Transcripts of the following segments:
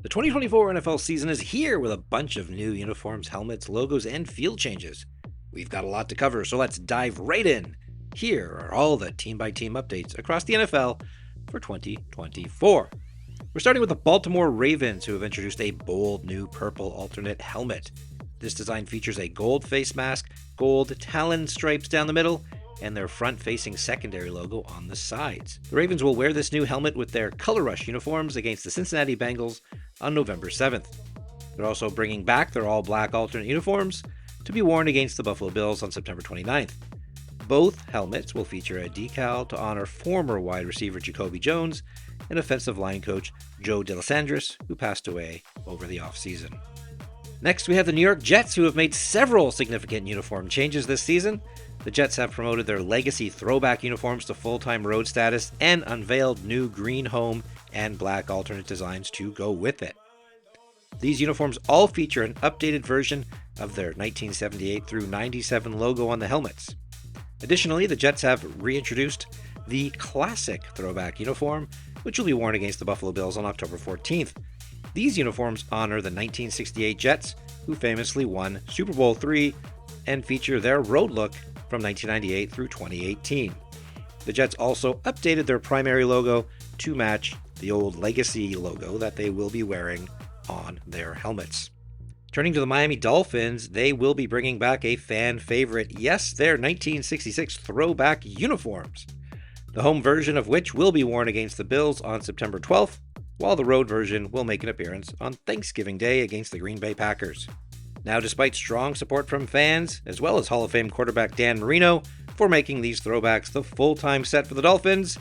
The 2024 NFL season is here with a bunch of new uniforms, helmets, logos, and field changes. We've got a lot to cover, so let's dive right in. Here are all the team-by-team updates across the NFL for 2024. We're starting with the Baltimore Ravens, who have introduced a bold new purple alternate helmet. This design features a gold face mask, gold talon stripes down the middle, and their front-facing secondary logo on the sides. The Ravens will wear this new helmet with their Color Rush uniforms against the Cincinnati Bengals on November 7th. They're also bringing back their all-black alternate uniforms to be worn against the Buffalo Bills on September 29th. Both helmets will feature a decal to honor former wide receiver Jacoby Jones and offensive line coach Joe DeLisandris, who passed away over the offseason. Next, we have the New York Jets, who have made several significant uniform changes this season. The Jets have promoted their legacy throwback uniforms to full-time road status and unveiled new green home and black alternate designs to go with it. These uniforms all feature an updated version of their 1978 through 97 logo on the helmets. Additionally, the Jets have reintroduced the classic throwback uniform, which will be worn against the Buffalo Bills on October 14th. These uniforms honor the 1968 Jets, who famously won Super Bowl III, and feature their road look from 1998 through 2018. The Jets also updated their primary logo to match the old legacy logo that they will be wearing on their helmets. Turning to the Miami Dolphins, they will be bringing back a fan favorite, yes, their 1966 throwback uniforms, the home version of which will be worn against the Bills on September 12th, while the road version will make an appearance on Thanksgiving Day against the Green Bay Packers. Now, despite strong support from fans, as well as Hall of Fame quarterback Dan Marino, for making these throwbacks the full-time set for the Dolphins,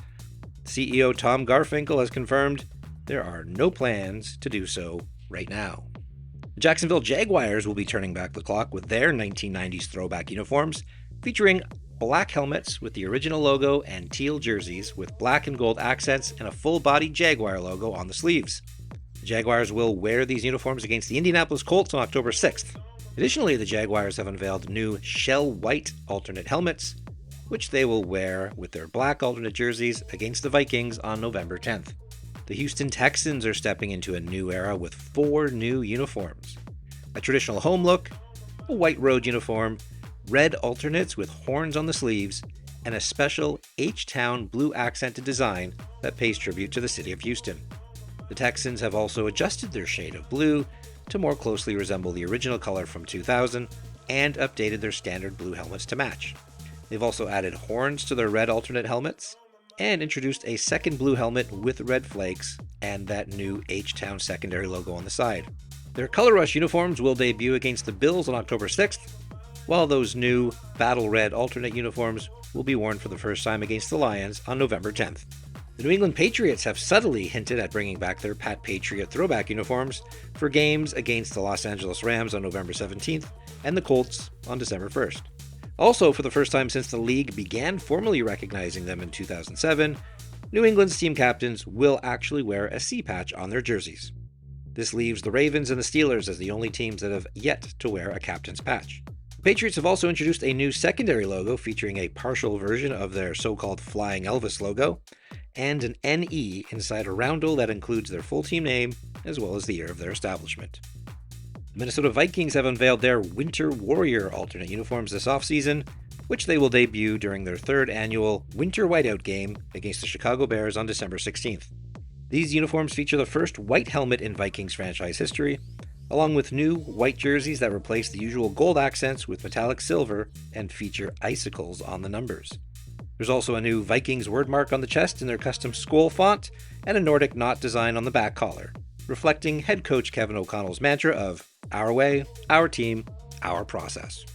CEO Tom Garfinkel has confirmed there are no plans to do so right now. The Jacksonville Jaguars will be turning back the clock with their 1990s throwback uniforms, featuring black helmets with the original logo and teal jerseys with black and gold accents and a full-body Jaguar logo on the sleeves. The Jaguars will wear these uniforms against the Indianapolis Colts on October 6th. Additionally, the Jaguars have unveiled new shell white alternate helmets, which they will wear with their black alternate jerseys against the Vikings on November 10th. The Houston Texans are stepping into a new era with 4 new uniforms: a traditional home look, a white road uniform, red alternates with horns on the sleeves, and a special H-Town blue accented design that pays tribute to the city of Houston. The Texans have also adjusted their shade of blue to more closely resemble the original color from 2000 and updated their standard blue helmets to match. They've also added horns to their red alternate helmets and introduced a second blue helmet with red flakes and that new H-Town secondary logo on the side. Their Color Rush uniforms will debut against the Bills on October 6th, while those new Battle Red alternate uniforms will be worn for the first time against the Lions on November 10th. The New England Patriots have subtly hinted at bringing back their Pat Patriot throwback uniforms for games against the Los Angeles Rams on November 17th and the Colts on December 1st. Also, for the first time since the league began formally recognizing them in 2007, New England's team captains will actually wear a C patch on their jerseys. This leaves the Ravens and the Steelers as the only teams that have yet to wear a captain's patch. The Patriots have also introduced a new secondary logo featuring a partial version of their so-called Flying Elvis logo, and an NE inside a roundel that includes their full team name as well as the year of their establishment. The Minnesota Vikings have unveiled their Winter Warrior alternate uniforms this offseason, which they will debut during their 3rd annual Winter Whiteout game against the Chicago Bears on December 16th. These uniforms feature the first white helmet in Vikings franchise history, along with new white jerseys that replace the usual gold accents with metallic silver and feature icicles on the numbers. There's also a new Vikings wordmark on the chest in their custom Skol font and a Nordic knot design on the back collar, reflecting head coach Kevin O'Connell's mantra of "Our way, our team, our process."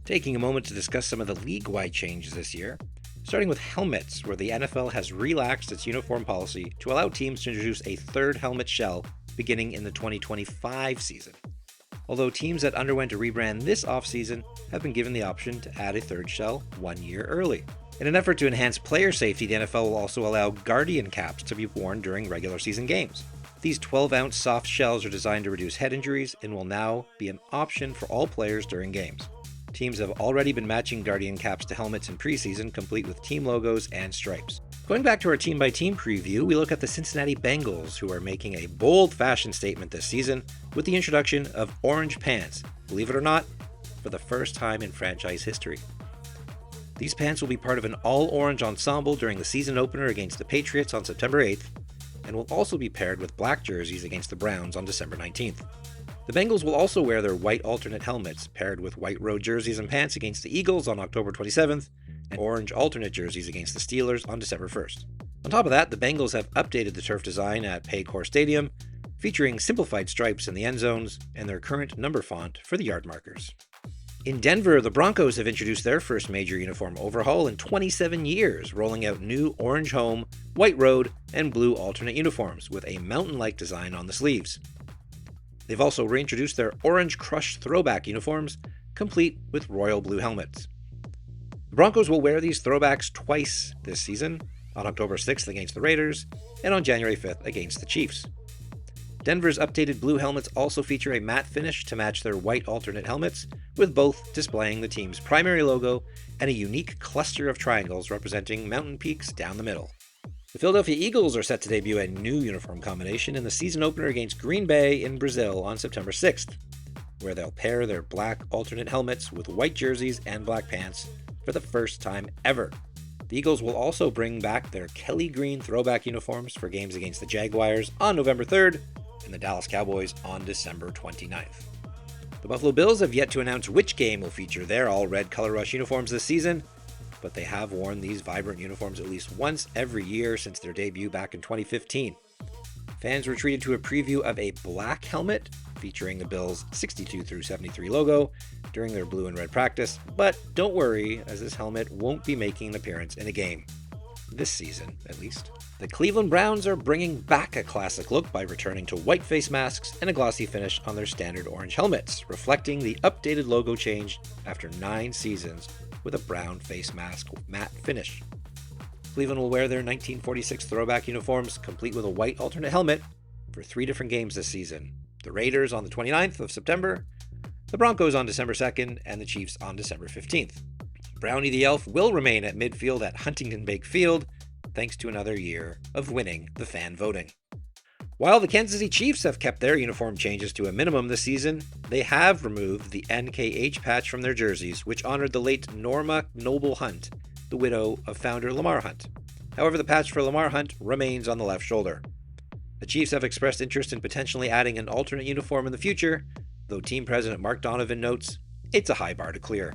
Taking a moment to discuss some of the league-wide changes this year, starting with helmets, where the NFL has relaxed its uniform policy to allow teams to introduce a 3rd helmet shell beginning in the 2025 season. Although teams that underwent a rebrand this offseason have been given the option to add a 3rd shell 1 year early. In an effort to enhance player safety, the NFL will also allow Guardian caps to be worn during regular season games. These 12-ounce soft shells are designed to reduce head injuries and will now be an option for all players during games. Teams have already been matching Guardian caps to helmets in preseason, complete with team logos and stripes. Going back to our team-by-team preview, we look at the Cincinnati Bengals, who are making a bold fashion statement this season with the introduction of orange pants, believe it or not, for the first time in franchise history. These pants will be part of an all-orange ensemble during the season opener against the Patriots on September 8th, and will also be paired with black jerseys against the Browns on December 19th. The Bengals will also wear their white alternate helmets, paired with white road jerseys and pants against the Eagles on October 27th, and orange alternate jerseys against the Steelers on December 1st. On top of that, the Bengals have updated the turf design at Paycor Stadium, featuring simplified stripes in the end zones and their current number font for the yard markers. In Denver, the Broncos have introduced their first major uniform overhaul in 27 years, rolling out new orange home, white road, and blue alternate uniforms with a mountain-like design on the sleeves. They've also reintroduced their orange crush throwback uniforms, complete with royal blue helmets. The Broncos will wear these throwbacks twice this season, on October 6th against the Raiders, and on January 5th against the Chiefs. Denver's updated blue helmets also feature a matte finish to match their white alternate helmets, with both displaying the team's primary logo and a unique cluster of triangles representing mountain peaks down the middle. The Philadelphia Eagles are set to debut a new uniform combination in the season opener against Green Bay in Brazil on September 6th, where they'll pair their black alternate helmets with white jerseys and black pants for the first time ever. The Eagles will also bring back their Kelly green throwback uniforms for games against the Jaguars on November 3rd and the Dallas Cowboys on December 29th. The Buffalo Bills have yet to announce which game will feature their all-red color rush uniforms this season, but they have worn these vibrant uniforms at least once every year since their debut back in 2015. Fans were treated to a preview of a black helmet featuring the Bills' 62 through 73 logo during their blue and red practice, but don't worry, as this helmet won't be making an appearance in a game. This season, at least. The Cleveland Browns are bringing back a classic look by returning to white face masks and a glossy finish on their standard orange helmets, reflecting the updated logo change after 9 seasons with a brown face mask matte finish. Cleveland will wear their 1946 throwback uniforms, complete with a white alternate helmet, for 3 different games this season. The Raiders on the 29th of September, the Broncos on December 2nd, and the Chiefs on December 15th. Brownie the Elf will remain at midfield at Huntington Bank Field, thanks to another year of winning the fan voting. While the Kansas City Chiefs have kept their uniform changes to a minimum this season, they have removed the NKH patch from their jerseys, which honored the late Norma Noble Hunt, the widow of founder Lamar Hunt. However, the patch for Lamar Hunt remains on the left shoulder. The Chiefs have expressed interest in potentially adding an alternate uniform in the future, though team president Mark Donovan notes it's a high bar to clear.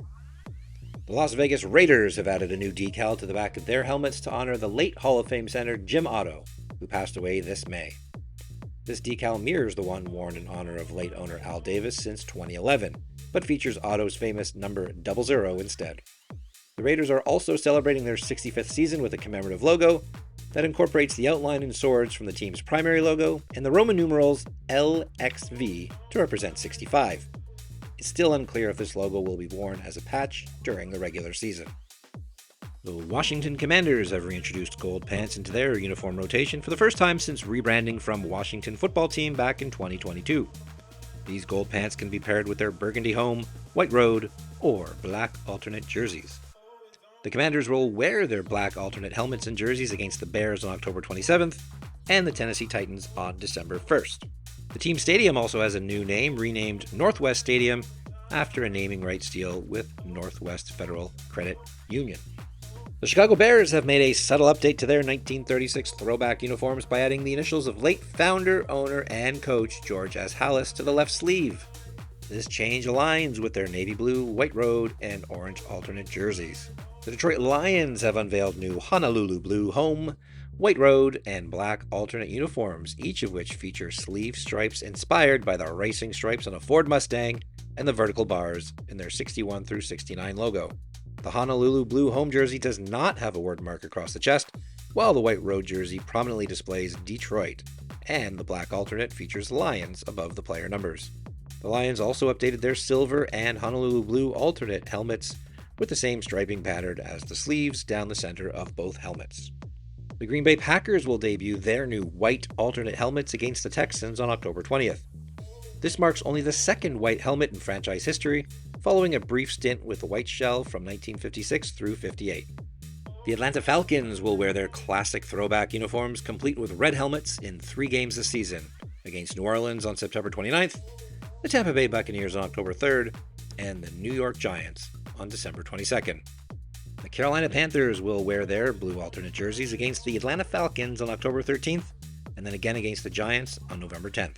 The Las Vegas Raiders have added a new decal to the back of their helmets to honor the late Hall of Fame center Jim Otto, who passed away this May. This decal mirrors the one worn in honor of late owner Al Davis since 2011, but features Otto's famous number 00 instead. The Raiders are also celebrating their 65th season with a commemorative logo that incorporates the outline in swords from the team's primary logo and the Roman numerals LXV to represent 65. It's still unclear if this logo will be worn as a patch during the regular season. The Washington Commanders have reintroduced gold pants into their uniform rotation for the first time since rebranding from Washington Football Team back in 2022. These gold pants can be paired with their burgundy home, white road, or black alternate jerseys. The Commanders will wear their black alternate helmets and jerseys against the Bears on October 27th and the Tennessee Titans on December 1st. The team stadium also has a new name, renamed Northwest Stadium, after a naming rights deal with Northwest Federal Credit Union. The Chicago Bears have made a subtle update to their 1936 throwback uniforms by adding the initials of late founder, owner, and coach George S. Halas to the left sleeve. This change aligns with their navy blue, white road, and orange alternate jerseys. The Detroit Lions have unveiled new Honolulu blue home, white road, and black alternate uniforms, each of which feature sleeve stripes inspired by the racing stripes on a Ford Mustang and the vertical bars in their 61 through 69 logo. The Honolulu blue home jersey does not have a word mark across the chest, while the white road jersey prominently displays Detroit, and the black alternate features Lions above the player numbers. The Lions also updated their silver and Honolulu blue alternate helmets with the same striping pattern as the sleeves down the center of both helmets. The Green Bay Packers will debut their new white alternate helmets against the Texans on October 20th. This marks only the second white helmet in franchise history, following a brief stint with the white shell from 1956 through 58. The Atlanta Falcons will wear their classic throwback uniforms, complete with red helmets, in 3 games this season, against New Orleans on September 29th, the Tampa Bay Buccaneers on October 3rd, and the New York Giants on December 22nd. The Carolina Panthers will wear their blue alternate jerseys against the Atlanta Falcons on October 13th, and then again against the Giants on November 10th.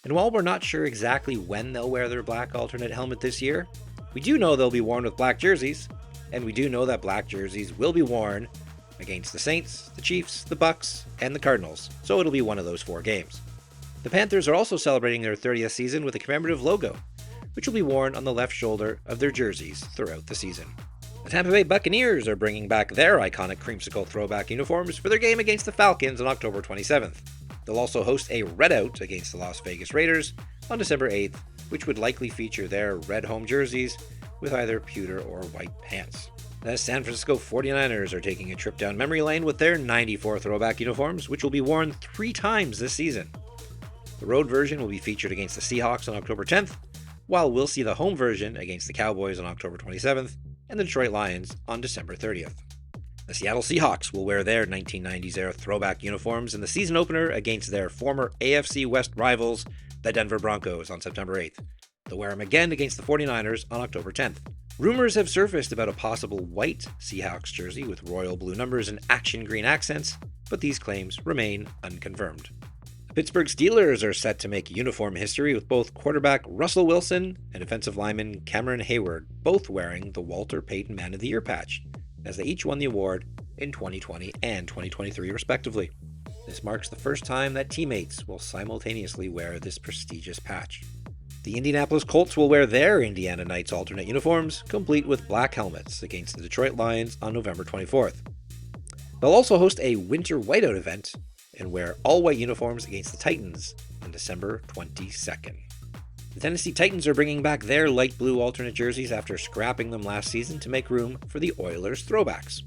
And while we're not sure exactly when they'll wear their black alternate helmet this year, we do know they'll be worn with black jerseys, and we do know that black jerseys will be worn against the Saints, the Chiefs, the Bucks, and the Cardinals, so it'll be one of those 4 games. The Panthers are also celebrating their 30th season with a commemorative logo, which will be worn on the left shoulder of their jerseys throughout the season. The Tampa Bay Buccaneers are bringing back their iconic creamsicle throwback uniforms for their game against the Falcons on October 27th. They'll also host a redout against the Las Vegas Raiders on December 8th, which would likely feature their red home jerseys with either pewter or white pants. The San Francisco 49ers are taking a trip down memory lane with their 94 throwback uniforms, which will be worn 3 times this season. The road version will be featured against the Seahawks on October 10th, while we'll see the home version against the Cowboys on October 27th and the Detroit Lions on December 30th. The Seattle Seahawks will wear their 1990s-era throwback uniforms in the season opener against their former AFC West rivals, the Denver Broncos, on September 8th. They'll wear them again against the 49ers on October 10th. Rumors have surfaced about a possible white Seahawks jersey with royal blue numbers and action green accents, but these claims remain unconfirmed. The Pittsburgh Steelers are set to make uniform history with both quarterback Russell Wilson and defensive lineman Cameron Hayward both wearing the Walter Payton Man of the Year patch, as they each won the award in 2020 and 2023 respectively. This marks the first time that teammates will simultaneously wear this prestigious patch. The Indianapolis Colts will wear their Indiana Knights alternate uniforms, complete with black helmets, against the Detroit Lions on November 24th. They'll also host a winter whiteout event and wear all-white uniforms against the Titans on December 22nd. The Tennessee Titans are bringing back their light blue alternate jerseys after scrapping them last season to make room for the Oilers throwbacks.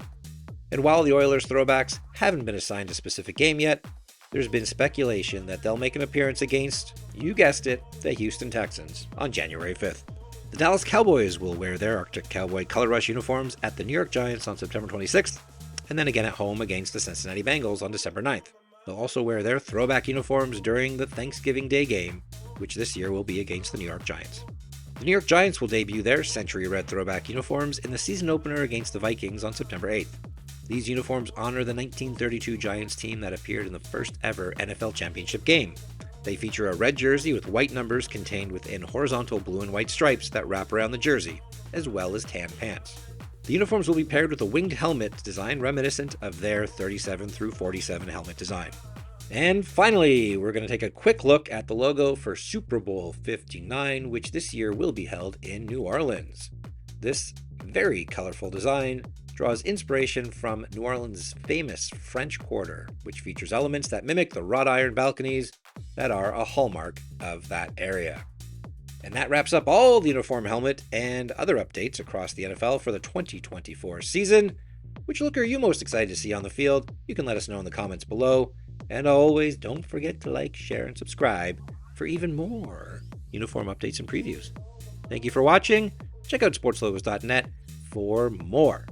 And while the Oilers throwbacks haven't been assigned a specific game yet, there's been speculation that they'll make an appearance against, you guessed it, the Houston Texans on January 5th. The Dallas Cowboys will wear their Arctic Cowboy Color Rush uniforms at the New York Giants on September 26th, and then again at home against the Cincinnati Bengals on December 9th. They'll also wear their throwback uniforms during the Thanksgiving Day game, which this year will be against the New York Giants. The New York Giants will debut their Century Red throwback uniforms in the season opener against the Vikings on September 8th. These uniforms honor the 1932 Giants team that appeared in the first ever NFL championship game. They feature a red jersey with white numbers contained within horizontal blue and white stripes that wrap around the jersey, as well as tan pants. The uniforms will be paired with a winged helmet design reminiscent of their 37 through 47 helmet design. And finally, we're going to take a quick look at the logo for Super Bowl 59, which this year will be held in New Orleans. This very colorful design draws inspiration from New Orleans' famous French Quarter, which features elements that mimic the wrought iron balconies that are a hallmark of that area. And that wraps up all the uniform helmet and other updates across the NFL for the 2024 season. Which look are you most excited to see on the field? You can let us know in the comments below. And always don't forget to like, share, and subscribe for even more uniform updates and previews. Thank you for watching. Check out SportsLogos.Net for more.